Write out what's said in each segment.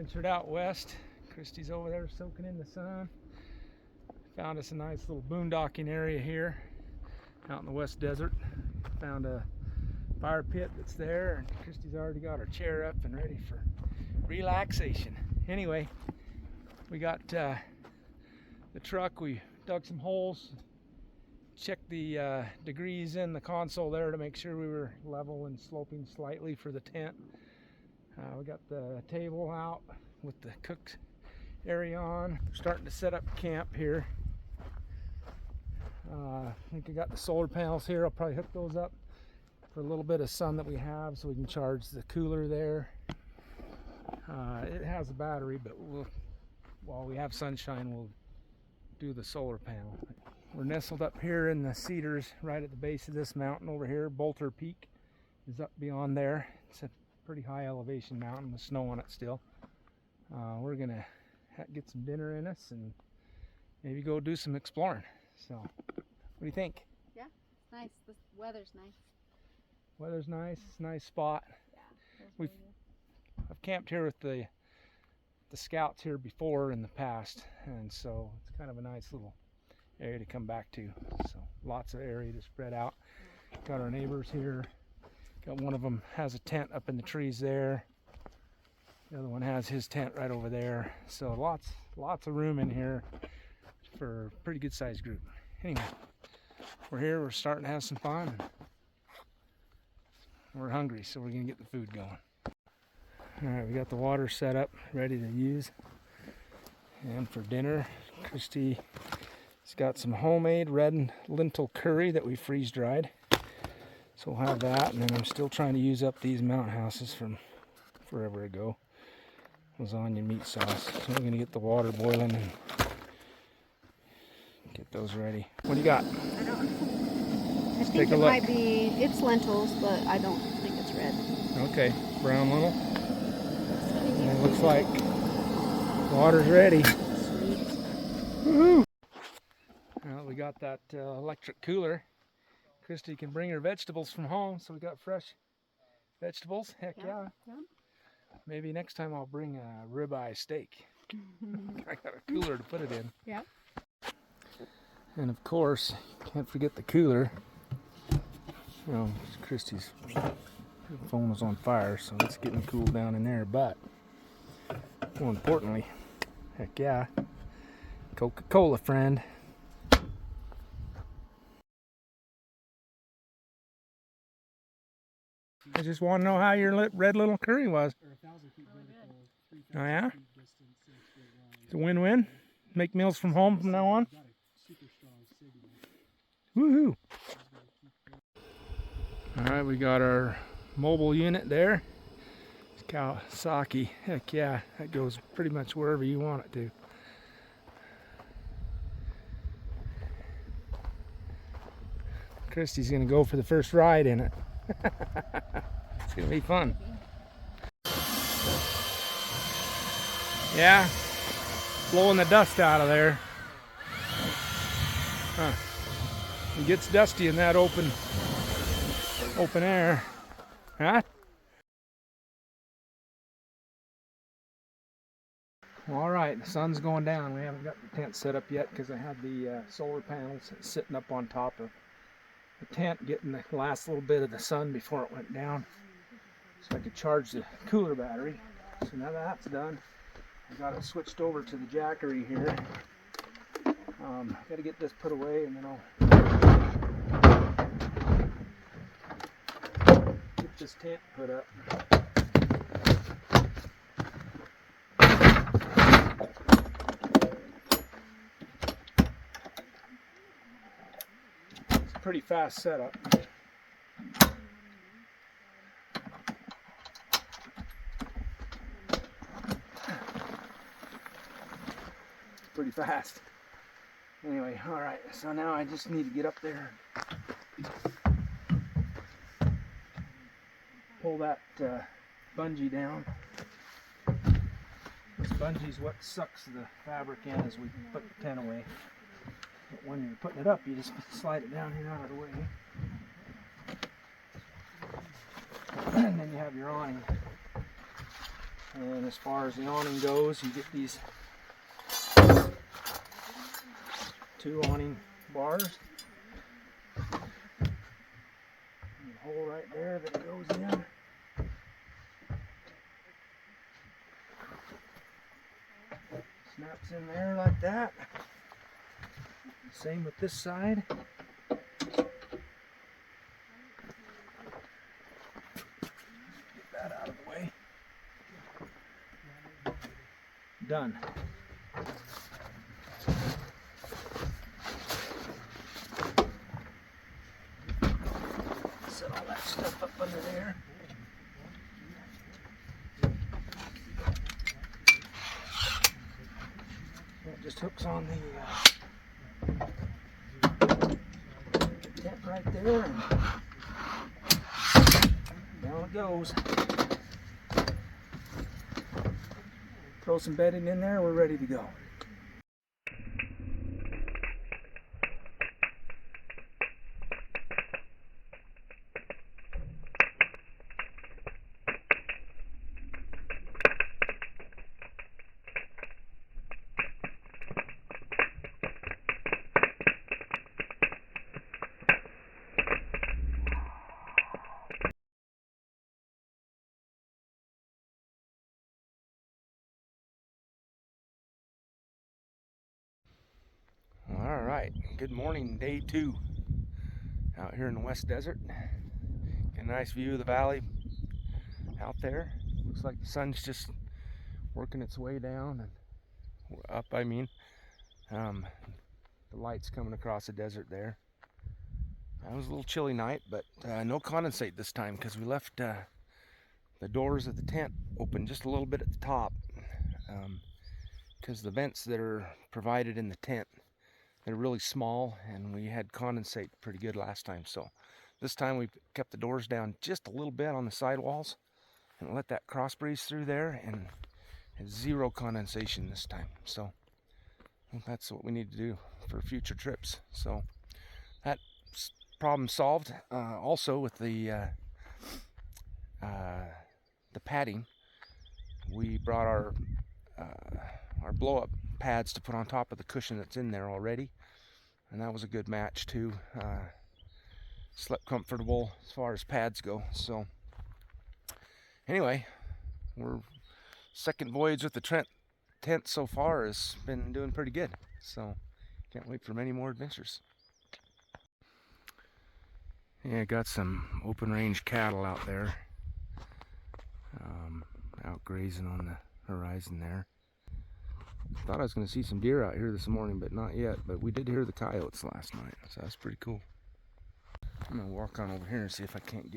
Ventured out west. Christy's over there soaking in the sun. Found us a nice little boondocking area here out in the West Desert. Found a fire pit that's there, and Christy's already got her chair up and ready for relaxation. Anyway, we got the truck. We dug some holes, checked the degrees in the console there to make sure we were level and sloping slightly for the tent. We got the table out with the cook area on. We're starting to set up camp here. I think I got the solar panels here. I'll probably hook those up for a little bit of sun that we have so we can charge the cooler there. It has a battery, but while we have sunshine, we'll do the solar panel. We're nestled up here in the cedars right at the base of this mountain over here. Bolter Peak is up beyond there. It's a pretty high elevation mountain with snow on it still. We're gonna get some dinner in us and maybe go do some exploring. So, what do you think? Yeah, it's nice. The weather's nice. Weather's nice. It's a nice spot. Yeah, I've camped here with the scouts here before in the past, and so it's kind of a nice little area to come back to. So lots of area to spread out. Got our neighbors here. Got one of them has a tent up in the trees there. The other one has his tent right over there. So lots of room in here for a pretty good sized group. Anyway, we're here. We're starting to have some fun. And we're hungry, so we're gonna get the food going. All right, we got the water set up, ready to use. And for dinner, Christy's got some homemade red lentil curry that we freeze dried. So we'll have that, and then I'm still trying to use up these mountain houses from forever ago. Lasagna meat sauce. So we're gonna get the water boiling and get those ready. What do you got? I don't know. I think take a it look. might be, it's lentils, but I don't think it's red. Okay, brown lentil. And it looks like water's ready. Sweet. Woohoo! Well, we got that electric cooler. Christy can bring her vegetables from home, so we got fresh vegetables. Heck yeah. Maybe next time I'll bring a ribeye steak. I got a cooler to put it in. Yep. And of course, can't forget the cooler. Well, Christy's phone was on fire, so it's getting cooled down in there. But more importantly, heck yeah, Coca-Cola, friend. I just want to know how your red little curry was. Oh yeah? It's a win-win. Make meals from home from now on. Woohoo! All right, we got our mobile unit there. It's Kawasaki. Heck yeah, that goes pretty much wherever you want it to. Christy's gonna go for the first ride in it. It's gonna be fun. Yeah, blowing the dust out of there. Huh. It gets dusty in that open air. Huh? Well, all right, the sun's going down. We haven't got the tent set up yet because I had the solar panels sitting up on top of the tent, getting the last little bit of the sun before it went down, so I could charge the cooler battery. So now that's done, I got it switched over to the Jackery here. Got to get this put away, and then I'll get this tent put up. It's a pretty fast setup. Pretty fast. Anyway, all right, so now I just need to get up there and pull that bungee down. This bungee is what sucks the fabric in as we put the tent away. But when you're putting it up, you just slide it down here out of the way. And then you have your awning. And as far as the awning goes, you get these 2 awning bars. And a hole right there that it goes in. Snaps in there like that. Same with this side. Get that out of the way. Done. Set all that stuff up under there. It just hooks on the tent right there, and down it goes. Throw some bedding in there, we're ready to go. All right, good morning, day 2 out here in the West Desert. Got a nice view of the valley out there. Looks like the sun's just working its way down and up, I mean. The light's coming across the desert there. It was a little chilly night, but no condensate this time because we left the doors of the tent open just a little bit at the top, because the vents that are provided in the tent, they're really small, and we had condensate pretty good last time. So this time we kept the doors down just a little bit on the sidewalls and let that cross breeze through there, and zero condensation this time. So that's what we need to do for future trips. So that problem solved. Also with the padding, we brought our blow-up pads to put on top of the cushion that's in there already, and that was a good match too. Slept comfortable as far as pads go. So anyway, we're second voyage with the tent so far has been doing pretty good, so can't wait for many more adventures. Yeah, got some open range cattle out there, out grazing on the horizon there. Thought I was going to see some deer out here this morning, but not yet. But we did hear the coyotes last night, so that's pretty cool. I'm going to walk on over here and see if I can't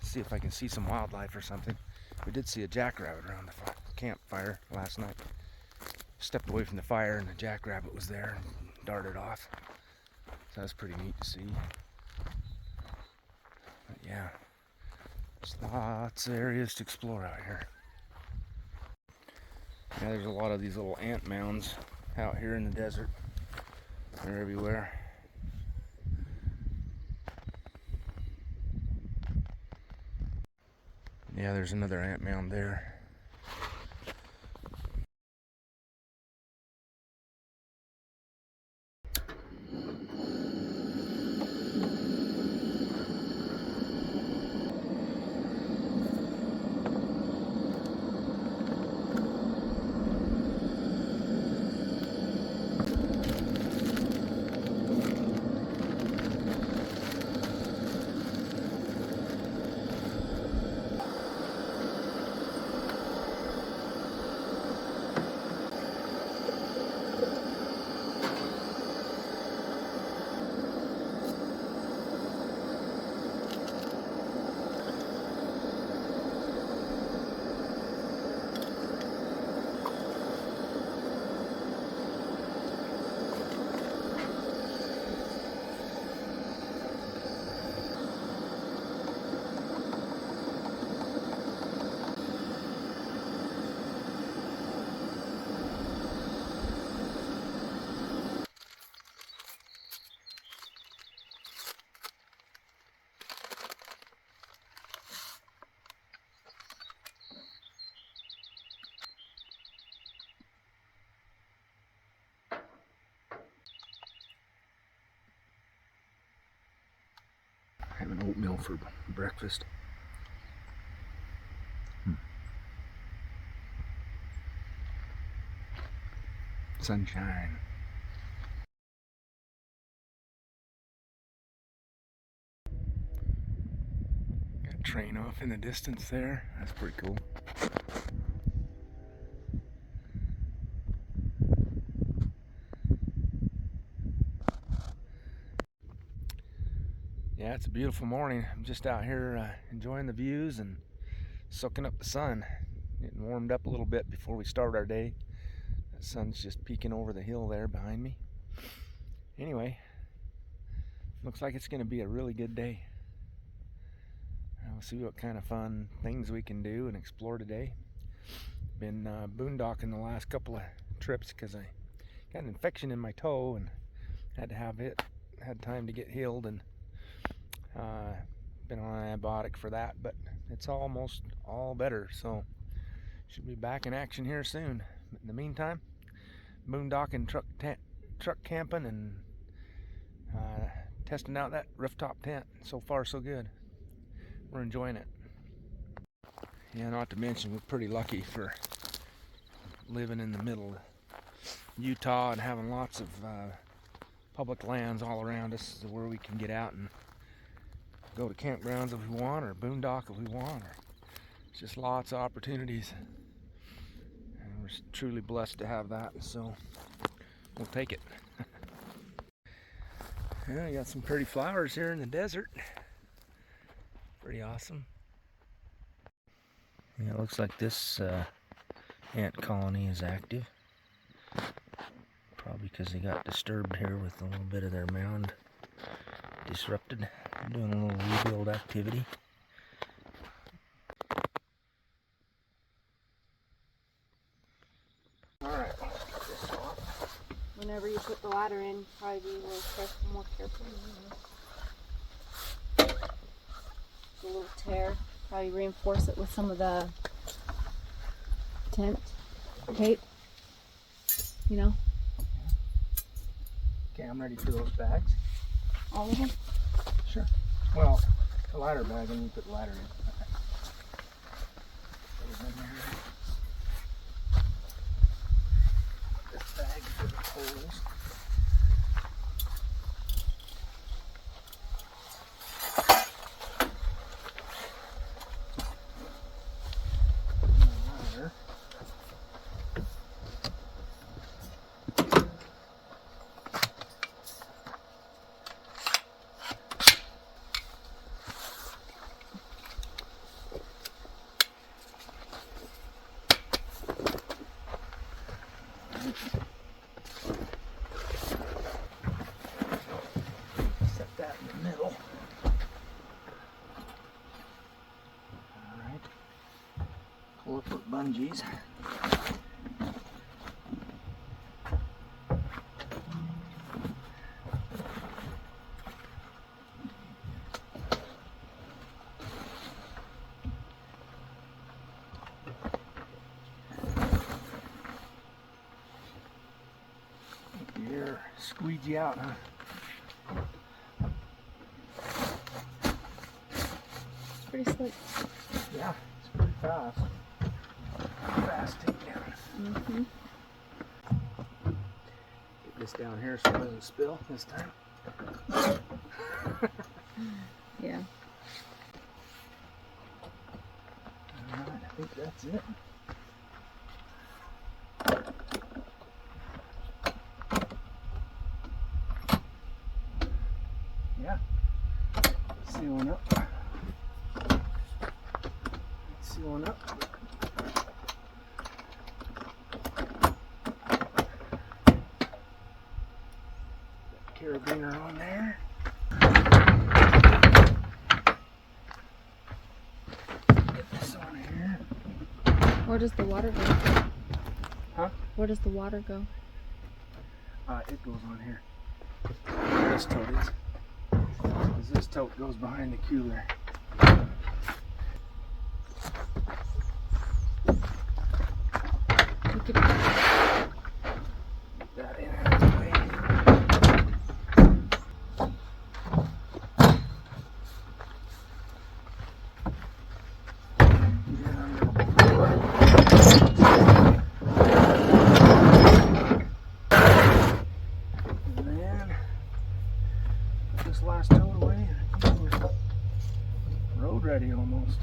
see if I can see some wildlife or something. We did see a jackrabbit around the campfire last night. Stepped away from the fire and the jackrabbit was there and darted off. So that's pretty neat to see. But yeah, there's lots of areas to explore out here. Yeah, there's a lot of these little ant mounds out here in the desert. They're everywhere. Yeah, there's another ant mound there. Having oatmeal for breakfast. Sunshine. Got a train off in the distance there. That's pretty cool. Yeah, it's a beautiful morning. I'm just out here enjoying the views and soaking up the sun. Getting warmed up a little bit before we start our day. The sun's just peeking over the hill there behind me. Anyway, looks like it's going to be a really good day. We'll see what kind of fun things we can do and explore today. Been boondocking the last couple of trips because I got an infection in my toe and had to have it. Had time to get healed and been on an antibiotic for that, but it's almost all better, so should be back in action here soon. But in the meantime, boondocking, truck camping, and testing out that rooftop tent. So far, so good. We're enjoying it. Yeah, not to mention we're pretty lucky for living in the middle of Utah and having lots of public lands all around us where we can get out and go to campgrounds if we want, or boondock if we want. It's just lots of opportunities, and we're truly blessed to have that, so we'll take it. Yeah, I got some pretty flowers here in the desert. Pretty awesome. Yeah, it looks like this ant colony is active. Probably because they got disturbed here with a little bit of their mound disrupted. Doing a little rebuild activity. Alright. Whenever you put the ladder in, probably be a little more careful. A little tear. Probably reinforce it with some of the tent tape. You know? Okay, I'm ready for those bags. All of them? Sure. Well, the ladder bag, and you put the ladder in. This bag for the poles. Ladder. Set that in the middle. Alright. 4-foot bungees. Here, squeegee out, huh? It's pretty slick. Yeah, it's pretty fast. Fast takedown. Mm-hmm. Get this down here so it doesn't spill this time. Yeah. Alright, I think that's it. Yeah. Sealing up. Sealing up. Carabiner on there. Get this on here. Where does the water go? Huh? Where does the water go? It goes on here. This tote is. 'Cause this tote goes behind the cooler. You could, Get that in out of the way. road ready almost.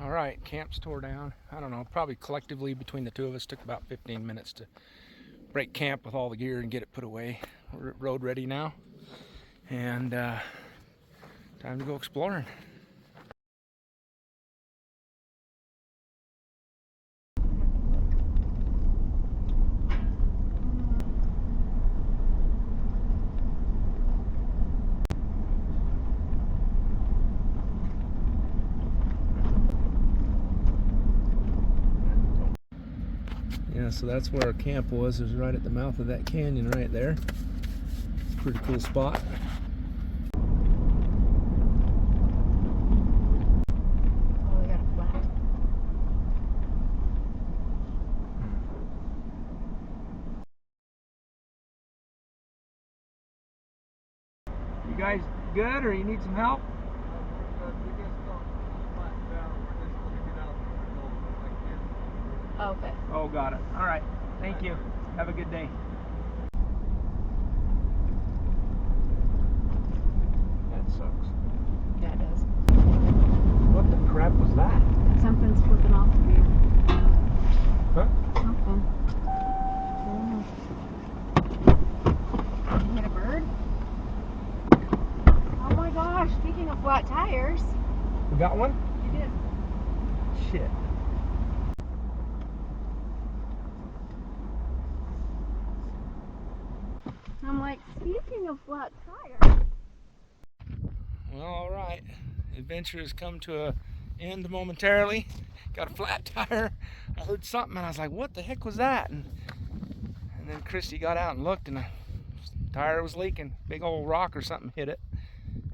Alright, camp's tore down. I don't know, probably collectively between the two of us took about 15 minutes to break camp with all the gear and get it put away. We're road ready now, and time to go exploring. Yeah, so that's where our camp was. It was right at the mouth of that canyon right there. It's a pretty cool spot. Oh, we got a flat. You guys good, or you need some help? Oh, okay. Oh, got it. All right. Thank you. Have a good day. That sucks. Yeah, it does. What the crap was that? Something's flipping off of you. Huh? Something. You hit a bird? Oh my gosh, speaking of flat tires. We got one? You did. Shit. I'm like, speaking of flat tires. Well, all right. Adventure has come to an end momentarily. Got a flat tire. I heard something and I was like, what the heck was that? And then Christy got out and looked, and the tire was leaking. Big old rock or something hit it.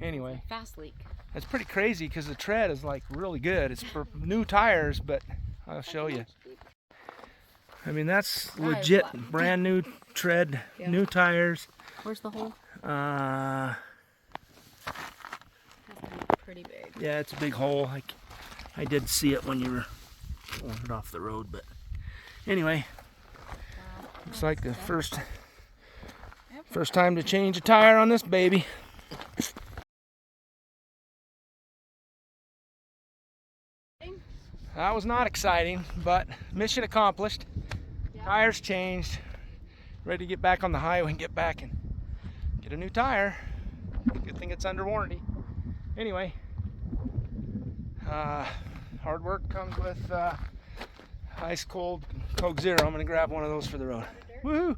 Anyway, Fast leak. it's pretty crazy because the tread is like really good. It's for new tires, but I'll show you. I mean, that's legit brand new tread, Yeah. new tires. Where's the hole? Uh, Has to be pretty big. yeah, it's a big hole. I did see it when you were pulling it off the road, but anyway, looks like the first time to change a tire on this baby. That was not exciting, but mission accomplished. Yeah. Tires changed. Ready to get back on the highway and get back and get a new tire. Good thing it's under warranty. Anyway, hard work comes with ice cold Coke Zero. I'm gonna grab one of those for the road. Woohoo!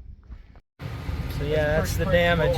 So yeah, that's the damage.